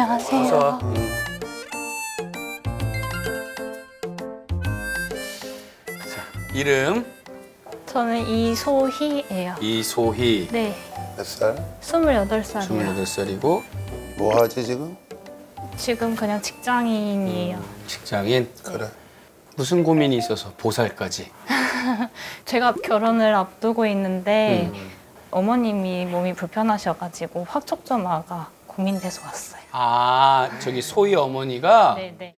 안녕하세요. 어서. 자, 이름? 저는 이소희예요. 이소희. 네, 몇 살? 28살이에요. 28살이고 뭐 하지 지금? 지금 그냥 직장인이에요. 직장인. 그래. 무슨 고민이 있어서 보살까지? 제가 결혼을 앞두고 있는데 어머님이 몸이 불편하셔가지고 확촉점화가 고민돼서 왔어요. 아, 저기 소희 어머니가 네네.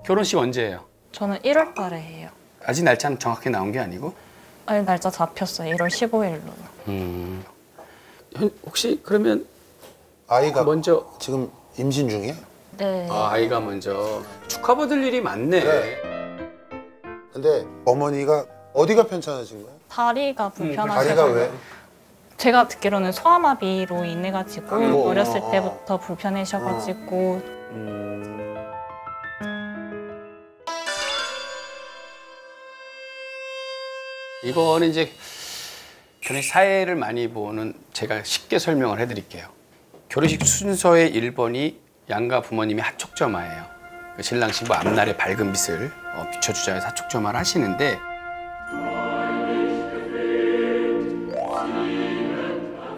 결혼식 언제예요? 저는 1월 달에 해요. 아직 날짜는 정확히 나온 게 아니고? 아니, 날짜 잡혔어요. 1월 15일로. 혹시 그러면 아이가 먼저 지금 임신 중이야? 네. 아이가 먼저 축하받을 일이 많네. 그래. 근데 어머니가 어디가 편찮으신 거야? 다리가 불편하셔서. 다리가 왜? 제가 듣기로는 소아마비로 인해가지고 아이고. 어렸을 때부터 불편해셔가지고 이거는 이제 결혼식 사회를 많이 보는 제가 쉽게 설명을 해드릴게요. 결혼식 순서의 1번이 양가 부모님이 하촉점화예요. 그 신랑 신부 앞날의 밝은 빛을 비춰주자 해서 하촉점화를 하시는데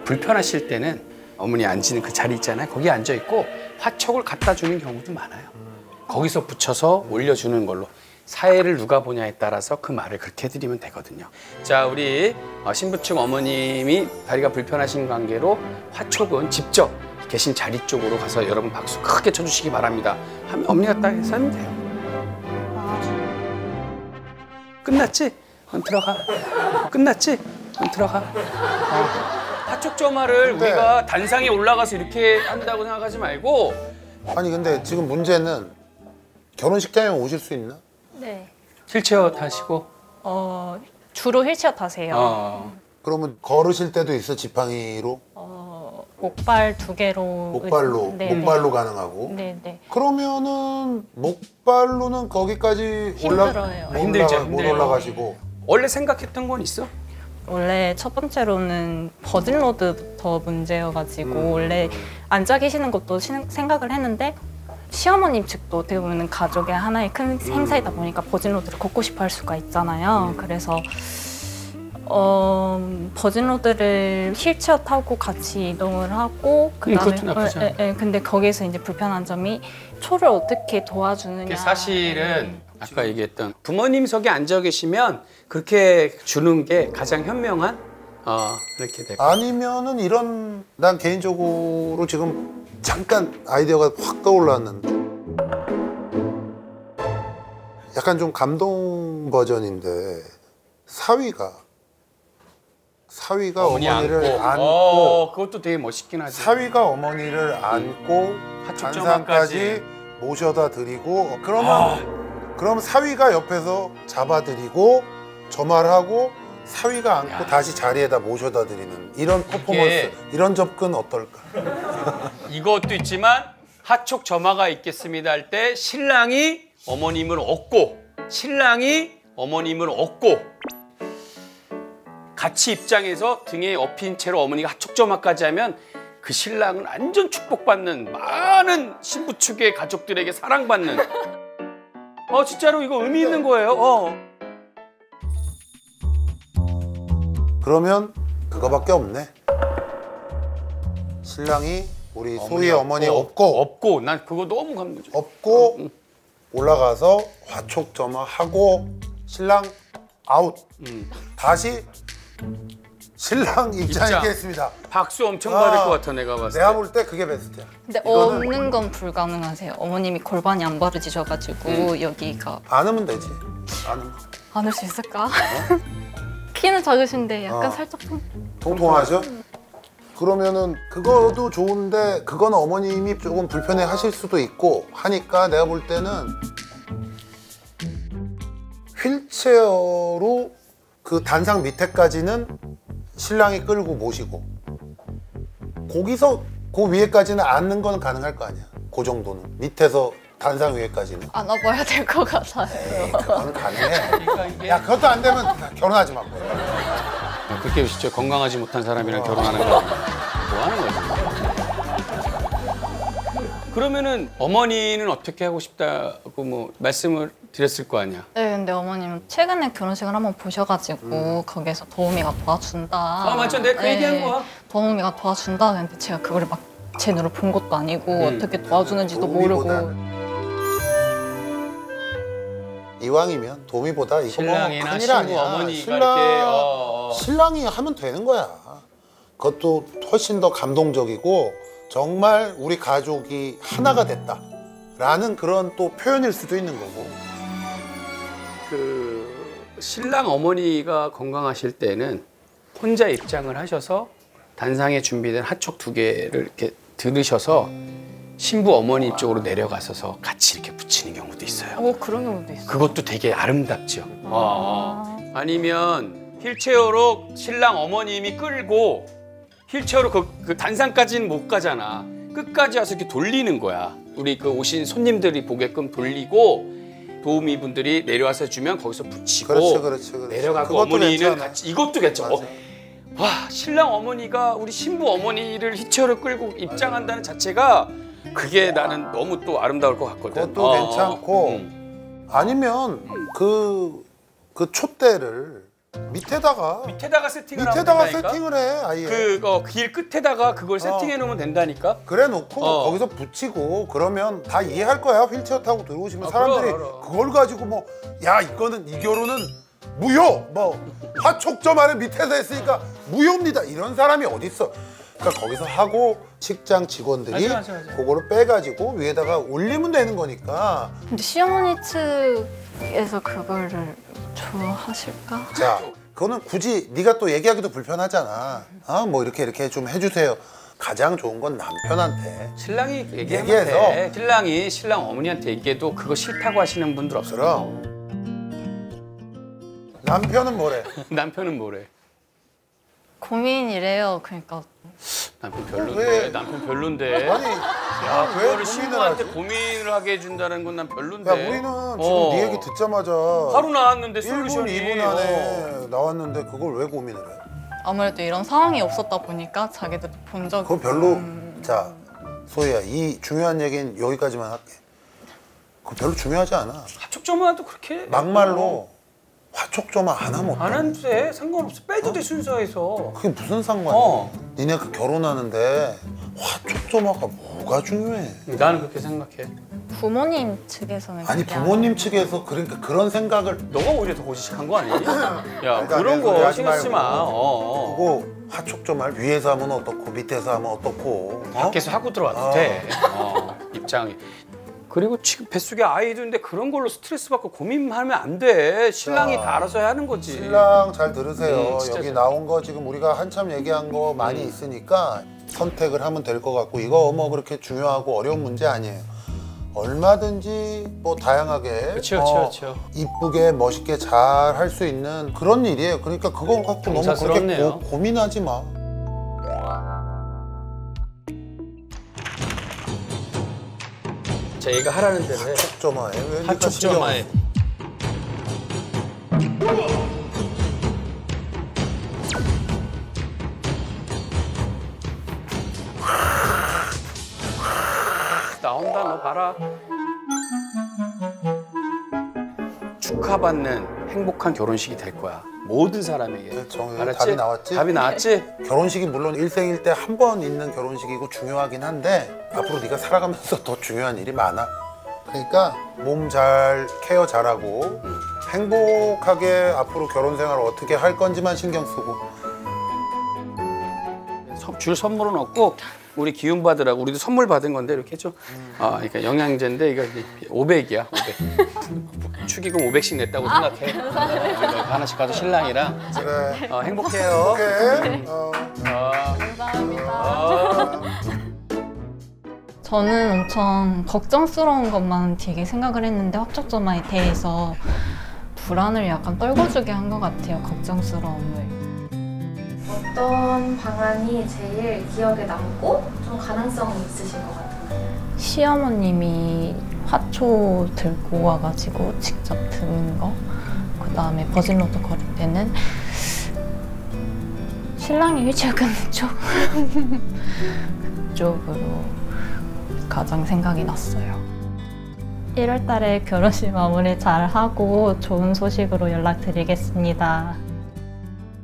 불편하실 때는 어머니 앉는 그 자리 있잖아요. 거기 앉아 있고 화촉을 갖다 주는 경우도 많아요. 거기서 붙여서 올려주는 걸로. 사회를 누가 보냐에 따라서 그 말을 그렇게 해드리면 되거든요. 자, 우리 신부 측 어머님이 다리가 불편하신 관계로 화촉은 직접 계신 자리 쪽으로 가서 여러분 박수 크게 쳐주시기 바랍니다. 하면 어머니가 딱 해서 하면 돼요. 끝났지? 그럼 들어가. 끝났지? 그럼 들어가. 화촉 점화를 근데- 우리가 단상에 올라가서 이렇게 한다고 생각하지 말고 아니 근데 지금 문제는 결혼식장에 오실 수 있나? 네. 휠체어 타시고 주로 휠체어 타세요. 그러면 걸으실 때도 있어 지팡이로? 목발 2개로. 목발로? 네네. 목발로 가능하고? 네네. 그러면은 목발로는 거기까지 힘들어요. 힘들죠, 못 힘들어요. 올라가시고 원래 생각했던 건 있어? 원래 첫 번째로는 버진로드부터 문제여가지고 원래 앉아 계시는 것도 생각을 했는데 시어머님 측도 어떻게 보면 가족의 하나의 큰 행사이다 보니까 버진로드를 걷고 싶어 할 수가 있잖아요. 그래서 버진로드를 휠체어 타고 같이 이동을 하고 그것도 나쁘지 않아. 근데 거기에서 이제 불편한 점이 초를 어떻게 도와주느냐. 사실은 아까 얘기했던 부모님석에 앉아 계시면 그렇게 주는 게 가장 현명한 그렇게 되고. 아니면은 이런 난 개인적으로 지금 잠깐 아이디어가 확 떠올랐는데 약간 좀 감동 버전인데 사위가 어머니 어머니를 안고. 안고 그것도 되게 멋있긴 하지. 사위가 어머니를 안고 하촉점화까지. 단상까지 모셔다 드리고 그럼 사위가 옆에서 잡아드리고 점화를 하고 사위가 안고 야. 다시 자리에다 모셔다 드리는 이런 퍼포먼스 이런 접근 어떨까? 이것도 있지만 하촉 점화가 있겠습니다 할 때 신랑이 어머님을 업고 같이 입장해서 등에 업힌 채로 어머니가 하촉 점화까지 하면 그 신랑은 완전 축복받는 많은 신부 측의 가족들에게 사랑받는 진짜로 이거 의미 있는 거예요. 그러면 그거밖에 없네. 신랑이 우리 소희의 어머니 업고 난 그거 너무 감동적. 업고 올라가서 화촉 점화하고 신랑 아웃. 다시 신랑 입장에 입장. 있겠습니다. 박수 엄청 받을 것 같아 내가 봤을 때. 내가 볼 때 그게 베스트야. 근데 없는 건 불가능하세요. 어머님이 골반이 안 바르지셔가지고 여기가 안으면 되지. 안으면. 안을 수 있을까? 키는 작으신데 약간 살짝 좀 통통하죠? 그러면은 그거도 좋은데 그건 어머님이 조금 불편해 하실 수도 있고 하니까 내가 볼 때는 휠체어로 그 단상 밑에까지는 신랑이 끌고 모시고 거기서 그 위에까지는 앉는 건 가능할 거 아니야. 그 정도는 밑에서 단상 위에까지는 안아봐야 될 것 같아요. 그거는 가능해. 그러니까 이게 야 그것도 안 되면 결혼하지 마. 그렇게 진짜 건강하지 못한 사람이랑 결혼하는 거 뭐 하는 거지? 그러면은 어머니는 어떻게 하고 싶다고 뭐 말씀을 드렸을 거 아니야? 네, 근데 어머님 최근에 결혼식을 한번 보셔가지고 거기에서 도우미가 도와준다. 아 맞죠, 내가 그 얘기한 거야. 도우미가 도와준다. 근데 제가 그걸 막 제 눈으로 본 것도 아니고 어떻게 도와주는지도 모르고. 이왕이면 도우미보다 이거 뭐 신랑이나 큰일 신부 아니야. 어머니가 이렇게 신랑이 하면 되는 거야. 그것도 훨씬 더 감동적이고 정말 우리 가족이 하나가 됐다라는 그런 또 표현일 수도 있는 거고. 그 신랑 어머니가 건강하실 때는 혼자 입장을 하셔서 단상에 준비된 핫촉 2개를 이렇게 들으셔서 신부 어머니 쪽으로 내려가서서 같이 이렇게 붙이는 경우도 있어요. 그런 경우도 있어요. 그것도 되게 아름답죠. 아니면 휠체어로 신랑 어머님이 끌고 휠체어로 그 단상까지는 못 가잖아. 끝까지 와서 이렇게 돌리는 거야. 우리 그 오신 손님들이 보게끔 돌리고 도우미 분들이 내려와서 주면 거기서 붙이고 그렇지. 내려가고 어머니는 괜찮아. 같이 이것도 괜찮아. 와, 신랑 어머니가 우리 신부 어머니를 휘체어를 끌고 입장한다는 자체가 그게 나는 너무 또 아름다울 것 같거든. 그것도 괜찮고 아니면 그 촛대를 밑에다가 세팅을 하면 된다니까? 세팅을 해 아예. 길 끝에다가 그걸 세팅해 놓으면 된다니까? 그래 놓고 거기서 붙이고 그러면 다 이해할 거야. 휠체어 타고 들어오시면 사람들이 그럼. 그걸 가지고 뭐 야 이거는 이 결혼은 무효 뭐 화촉점 안에 밑에서 했으니까 무효입니다 이런 사람이 어딨어. 그러니까 거기서 하고 직장 직원들이 맞아. 그거를 빼가지고 위에다가 올리면 되는 거니까. 근데 시어머니 측에서 그거를 좋아하실까? 자, 그거는 굳이 네가 또 얘기하기도 불편하잖아. 뭐 이렇게 좀 해주세요. 가장 좋은 건 남편한테. 신랑이 얘기하면 얘기해서. 돼. 신랑이 신랑 어머니한테 얘기해도 그거 싫다고 하시는 분들 없어. 그럼 남편은 뭐래? 남편은 뭐래? 고민이래요. 그러니까 남편 별론데. 왜? 남편 별론데. 아니 야, 왜 그거를 고민을 신부한테 하지? 고민을 하게 해준다는 건 난 별론데. 야 우리는 지금 네 얘기 듣자마자 바로 나왔는데 1분 솔루션이. 2분 안에 나왔는데 그걸 왜 고민을 해? 아무래도 이런 상황이 없었다 보니까 자기도 본 적이 그거 별로 자 소희야 이 중요한 얘기는 여기까지만 할게. 그거 별로 중요하지 않아. 합촉점화도 그렇게. 막말로 화촉점화 안 하면 안 어때? 해도 돼. 상관없어. 빼도 돼 순서에서. 그게 무슨 상관이야? 니네 그 결혼하는데 화촉점화가 뭐가 중요해? 나는 그렇게 생각해. 부모님 측에서는 아니 그게 부모님 측에서 그러니까 그런 생각을 너가 오히려 더 고지식한 거 아니니? 야 그러니까 그런 내 소리 거 하지 신경 쓰지 마. 말고. 그거 화촉점화 위에서 하면 어떻고 밑에서 하면 어떻고 밖에서 하고 들어와도 돼. 입장이. 그리고 지금 뱃속에 아이도 있는데 그런 걸로 스트레스 받고 고민하면 안 돼. 신랑이 자, 다 알아서 해야 하는 거지. 신랑 잘 들으세요. 진짜 여기 잘. 나온 거 지금 우리가 한참 얘기한 거 많이 있으니까 선택을 하면 될 것 같고 이거 뭐 그렇게 중요하고 어려운 문제 아니에요. 얼마든지 뭐 다양하게 그렇죠. 이쁘게 멋있게 잘 할 수 있는 그런 일이에요. 그러니까 그거 갖고 너무 그렇게 경사스럽네요. 고민하지 마. 자, 얘가 하라는 대로 해. 화촉점화에 왜 네가 신경 합촉점화에. 나온다, 너 봐라. 축하받는 행복한 결혼식이 될 거야. 모든 사람에게. 그렇죠. 알았지? 답이 나왔지? 답이 나왔지? 결혼식이 물론 일생일 때 한 번 있는 결혼식이고 중요하긴 한데 앞으로 네가 살아가면서 더 중요한 일이 많아. 그러니까 몸 잘 케어 잘하고 행복하게 앞으로 결혼 생활을 어떻게 할 건지만 신경 쓰고. 줄 선물은 없고 우리 기운 받으라고 우리도 선물 받은 건데 이렇게 해줘. 그러니까 영양제인데 이거 500이야. 500. 축의금 500씩 냈다고 생각해. 하나씩 가도 신랑이랑 그래. 행복해요. 오케이. 감사합니다. 저는 엄청 걱정스러운 것만 되게 생각을 했는데 합촉점화에 대해서 불안을 약간 떨궈주게 한 것 같아요. 걱정스러움을. 어떤 방안이 제일 기억에 남고 좀 가능성이 있으신 것 같은가요? 시어머님이 화초 들고 와가지고 직접 드는 거, 그 다음에 버질로드 걸을 때는 신랑이 휠체어 끊는 쪽 그쪽으로 가장 생각이 났어요. 1월 달에 결혼식 마무리 잘 하고 좋은 소식으로 연락드리겠습니다.